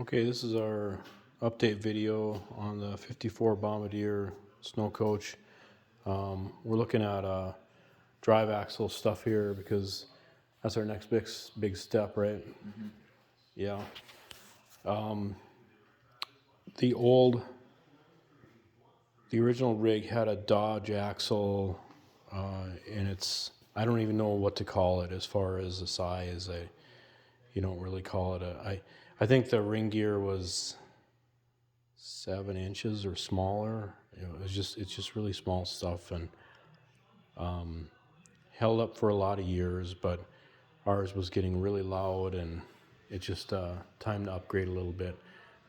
Okay, this is our update video on the 54 Bombardier snow coach. We're looking at drive axle stuff here because that's our next big step, right? Mm-hmm. Yeah. The original rig had a Dodge axle, and I don't even know what to call it as far as the size. You don't really call it I think the ring gear was 7 inches or smaller. It's just really small stuff, and held up for a lot of years. But ours was getting really loud, and it's just time to upgrade a little bit.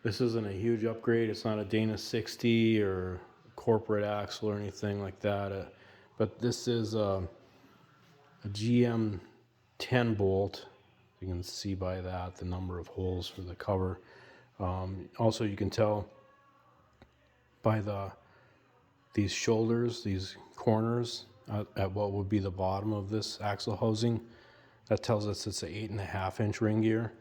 This isn't a huge upgrade. It's not a Dana 60 or corporate axle or anything like that. But this is a GM 10 bolt. You can see by that the number of holes for the cover. Also, you can tell by these shoulders, these corners at what would be the bottom of this axle housing. That tells us it's an 8.5-inch ring gear.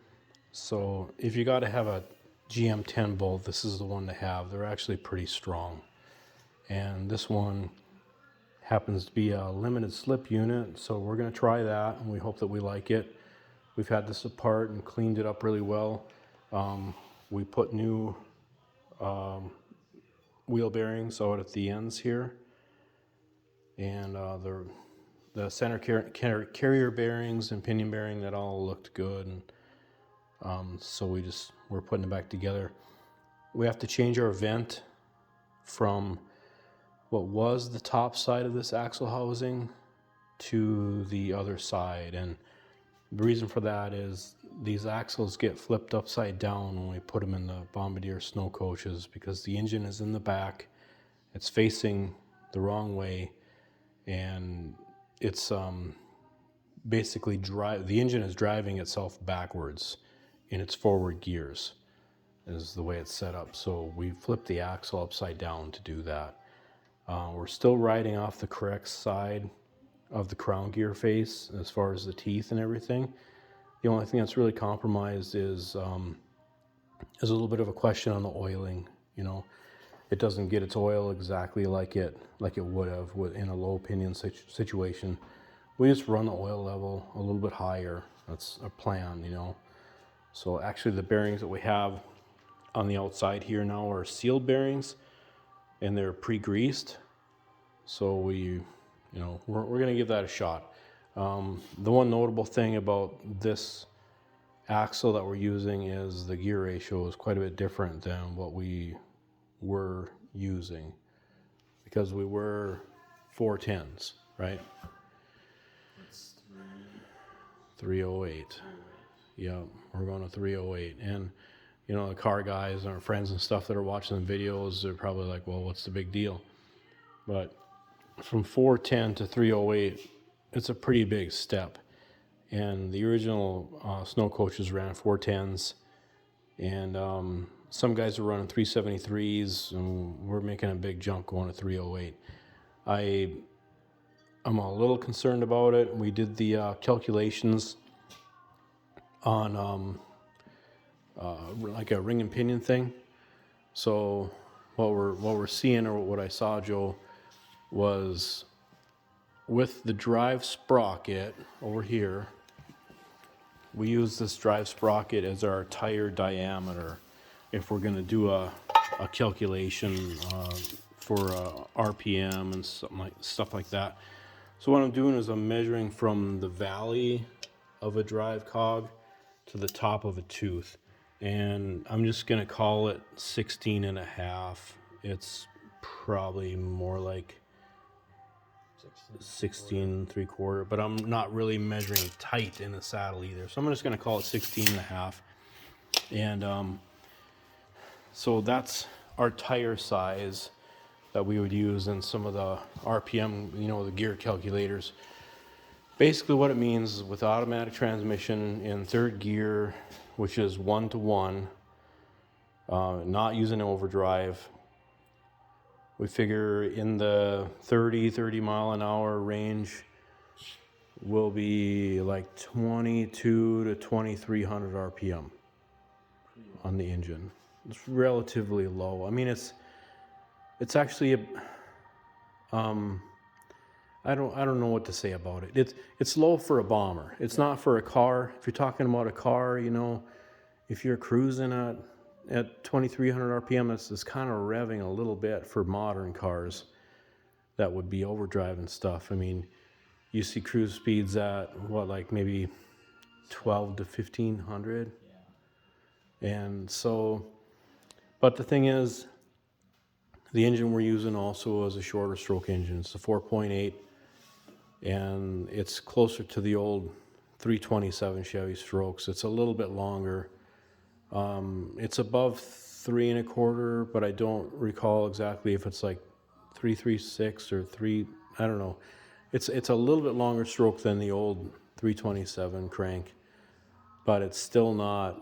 So if you got to have a GM 10 bolt, this is the one to have. They're actually pretty strong. And this one happens to be a limited slip unit, so we're going to try that, and we hope that we like it. We've had this apart and cleaned it up really well. We put new wheel bearings out at the ends here, and the center carrier bearings and pinion bearing, that all looked good, and so we're putting it back together. We have to change our vent from what was the top side of this axle housing to the other side, and the reason for that is these axles get flipped upside down when we put them in the Bombardier snow coaches, because the engine is in the back, it's facing the wrong way, and it's basically the engine is driving itself backwards in its forward gears, is the way it's set up. So we flip the axle upside down to do that. We're still riding off the correct side of the crown gear face as far as the teeth and everything. The only thing that's really compromised is a little bit of a question on the oiling. It doesn't get its oil exactly like it would have in a low pinion situation. We just run the oil level a little bit higher. That's our plan. So actually the bearings that we have on the outside here now are sealed bearings, and they're pre-greased. So we're going to give that a shot. The one notable thing about this axle that we're using is the gear ratio is quite a bit different than what we were using, because we were 410s, right? That's 308. Yeah, we're going to 308. And the car guys and our friends and stuff that are watching the videos, they're probably like, well, what's the big deal? But from 410 to 308, it's a pretty big step. And the original snow coaches ran 410s, and some guys are running 373s, and we're making a big jump going to 308. I'm a little concerned about it. We did the calculations on like a ring and pinion thing. So what we're seeing, or what I saw, Joe, was with the drive sprocket over here, we use this drive sprocket as our tire diameter if we're going to do a calculation for RPM and stuff like that. So what I'm doing is I'm measuring from the valley of a drive cog to the top of a tooth, and I'm just going to call it 16.5. It's probably more like 16 3/4, but I'm not really measuring tight in the saddle either, so I'm just going to call it 16.5. And so that's our tire size that we would use in some of the RPM, the gear calculators. Basically what it means is, with automatic transmission in third gear, which is 1-to-1, not using overdrive, we figure in the 30 mile an hour range will be like 22 to 2300 RPM. on the engine. It's relatively low. I mean, it's actually a, I don't know what to say about it. It's low for a bomber. It's not for a car. If you're talking about a car, you know, if you're cruising at 2,300 RPM, it's kind of revving a little bit for modern cars that would be overdrive and stuff. I mean, you see cruise speeds at what, like maybe 12 to 1,500, and so. But the thing is, the engine we're using also is a shorter stroke engine. It's a 4.8, and it's closer to the old 327 Chevy strokes. It's a little bit longer. It's above 3.25, but I don't recall exactly if it's like 336 or 3. I don't know. It's a little bit longer stroke than the old 327 crank, but it's still not,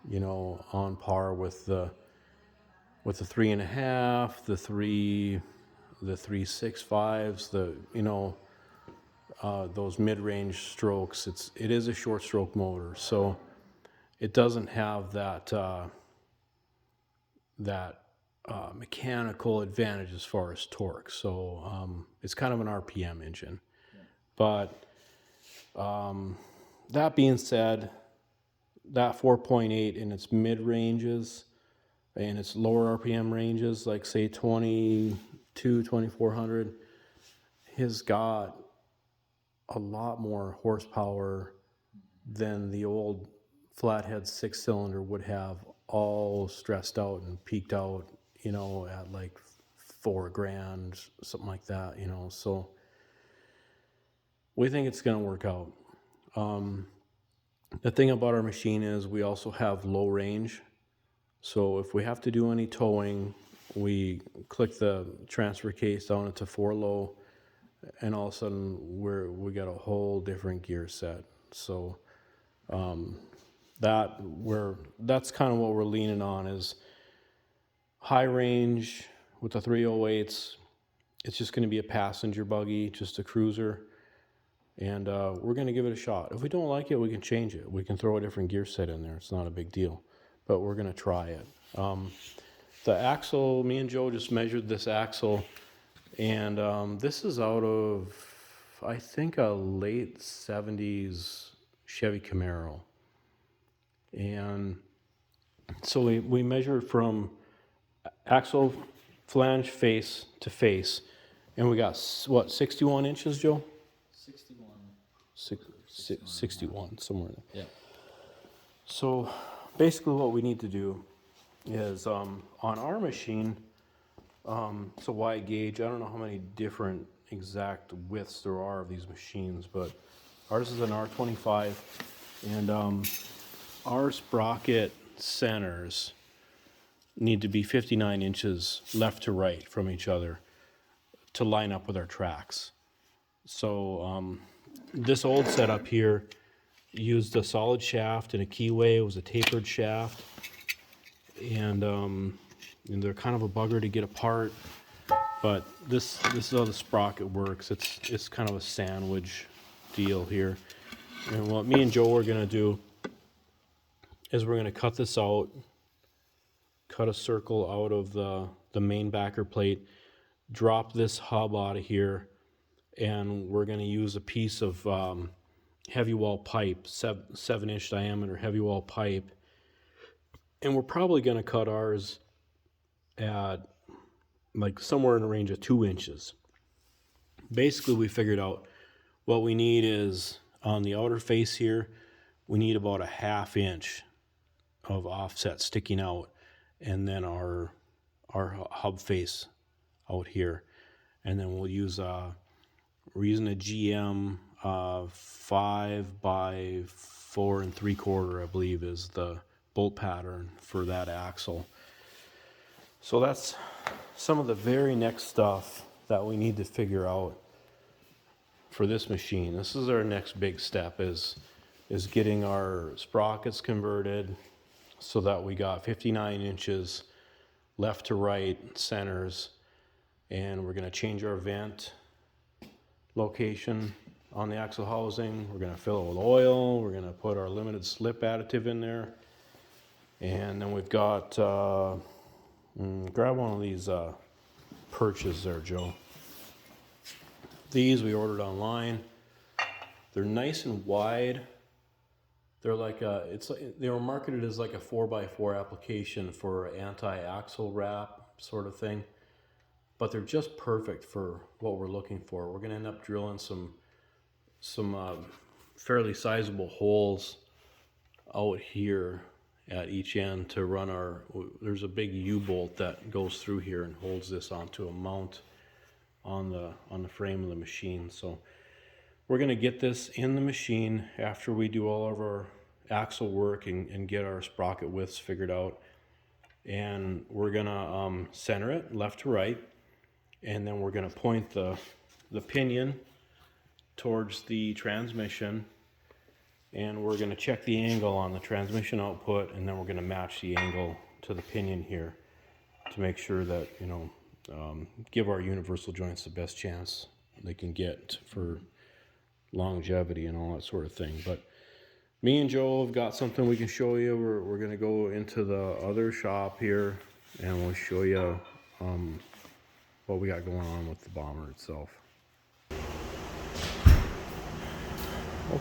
you know, on par with the 3.5, the 365s, you know, those mid-range strokes. It is a short stroke motor, so it doesn't have that mechanical advantage as far as torque. So it's kind of an RPM engine. But that being said, that 4.8 in its mid ranges and its lower RPM ranges, like say 2,400, has got a lot more horsepower than the old flathead 6-cylinder would have, all stressed out and peaked out, you know, at like $4,000, something like that, you know. So we think it's going to work out. The thing about our machine is we also have low range. So if we have to do any towing, we click the transfer case down into 4 low, and all of a sudden we got a whole different gear set. So that's kind of what we're leaning on, is high range with the 308s. It's just going to be a passenger buggy, just a cruiser, and we're going to give it a shot. If we don't like it, we can change it. We can throw a different gear set in there. It's not a big deal, but we're going to try it. The axle, me and Joe just measured this axle, and this is out of, I think, a late 70s Chevy Camaro. And so we measured from axle flange face to face, and we got, what, 61 inches, Joe? 61, somewhere there. Yeah. So basically what we need to do is, on our machine, it's a wide gauge. I don't know how many different exact widths there are of these machines, but ours is an R25, and our sprocket centers need to be 59 inches left to right from each other to line up with our tracks. So this old setup here used a solid shaft and a keyway. It was a tapered shaft, and they're kind of a bugger to get apart. But this is how the sprocket works. It's kind of a sandwich deal here. And what me and Joe are gonna do is we're gonna cut this out, cut a circle out of the main backer plate, drop this hub out of here, and we're gonna use a piece of heavy wall pipe, 7-inch diameter heavy wall pipe, and we're probably gonna cut ours at like somewhere in the range of 2 inches. Basically, we figured out what we need is, on the outer face here, we need about a 1/2 inch of offset sticking out, and then our hub face out here, and then we're using a GM 5 by 4 3/4, I believe, is the bolt pattern for that axle. So that's some of the very next stuff that we need to figure out for this machine. This is our next big step, is getting our sprockets converted so that we got 59 inches left to right centers, and we're going to change our vent location on the axle housing. We're going to fill it with oil. We're going to put our limited slip additive in there, And then we've got, grab one of these perches there, Joe. These we ordered online. They're nice and wide. They're like they were marketed as like a 4x4 application for anti-axle wrap sort of thing, but they're just perfect for what we're looking for. We're gonna end up drilling some fairly sizable holes out here at each end to run there's a big U-bolt that goes through here and holds this onto a mount on the frame of the machine. So we're going to get this in the machine after we do all of our axle work and get our sprocket widths figured out. And we're going to center it left to right, and then we're going to point the pinion towards the transmission, and we're going to check the angle on the transmission output, and then we're going to match the angle to the pinion here to make sure that, you know, give our universal joints the best chance they can get for longevity and all that sort of thing. But me and Joe have got something we can show you. We're going to go into the other shop here, and we'll show you what we got going on with the bomber itself.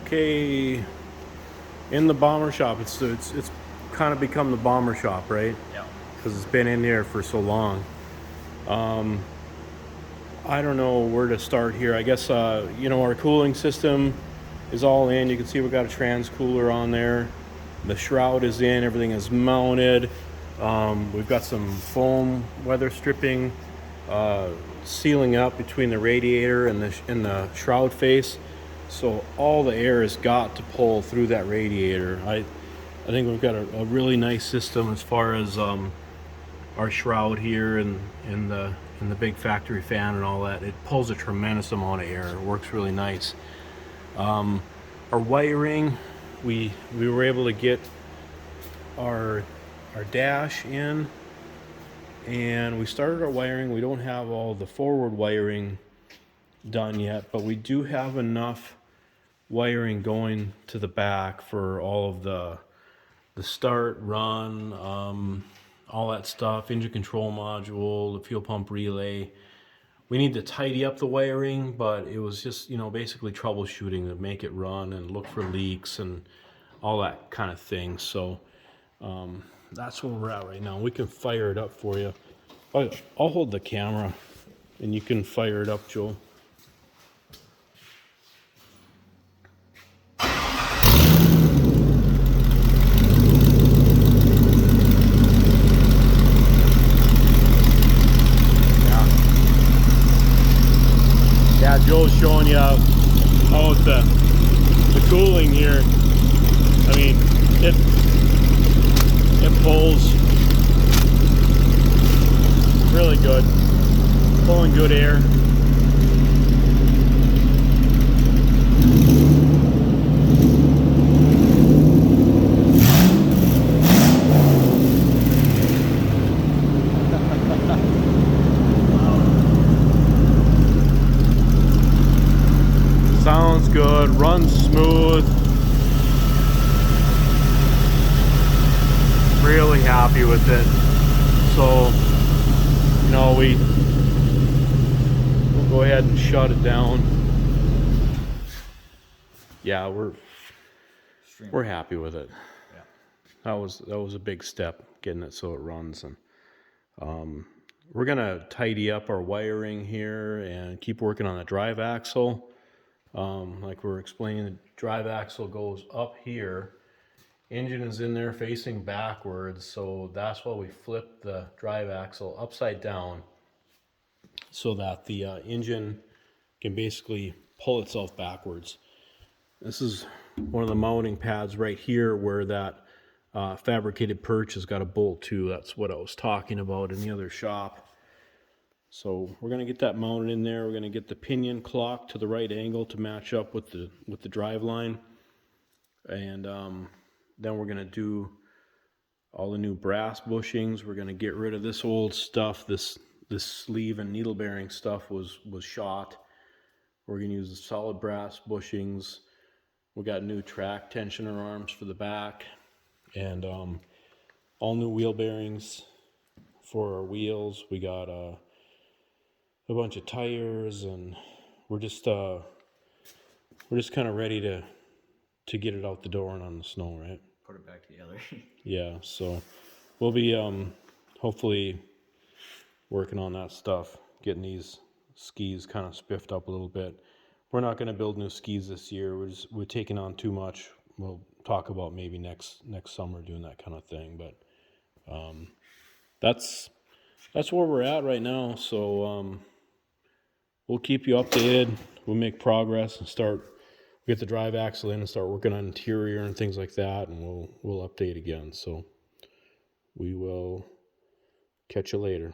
Okay, in the bomber shop, it's kind of become the bomber shop, right? Yeah. Because it's been in there for so long. I don't know where to start here. I guess you know, our cooling system is all in. You can see we've got a trans cooler on there. The shroud is in. Everything is mounted. We've got some foam weather stripping sealing up between the radiator and the shroud face. So all the air has got to pull through that radiator. I think we've got a really nice system as far as our shroud here and the big factory fan and all that. It pulls a tremendous amount of air. It works really nice. Our wiring, we were able to get our dash in, and we started our wiring. We don't have all the forward wiring done yet, but we do have enough wiring going to the back for all of the start, run, all that stuff, engine control module, the fuel pump relay. We need to tidy up the wiring, but it was just, you know, basically troubleshooting to make it run and look for leaks and all that kind of thing. So that's where we're at right now. We can fire it up for you. I'll hold the camera and you can fire it up, Joel. Yeah, Joel's showing you how the cooling here. I mean, it pulls really good, pulling good air. Sounds good, runs smooth. Really happy with it. So, you know, we'll go ahead and shut it down. Yeah, we're happy with it. Yeah. That was a big step, getting it so it runs. And we're gonna tidy up our wiring here and keep working on the drive axle. Like we're explaining, the drive axle goes up here. Engine is in there facing backwards, so that's why we flip the drive axle upside down so that the engine can basically pull itself backwards. This is one of the mounting pads right here where that fabricated perch has got a bolt to. That's what I was talking about in the other shop. So we're going to get that mounted in there. We're going to get the pinion clocked to the right angle to match up with the drive line. And then we're going to do all the new brass bushings. We're going to get rid of this old stuff. This sleeve and needle bearing stuff was shot. We're going to use the solid brass bushings. We got new track tensioner arms for the back. And all new wheel bearings for our wheels. We got a bunch of tires, and we're just kind of ready to get it out the door and on the snow, right? Put it back together. Yeah, so we'll be hopefully working on that stuff, getting these skis kind of spiffed up a little bit. We're not going to build new skis this year. We're taking on too much. We'll talk about maybe next summer doing that kind of thing, but that's where we're at right now. So we'll keep you updated. We'll make progress and get the drive axle in and start working on interior and things like that, and we'll update again. So we will catch you later.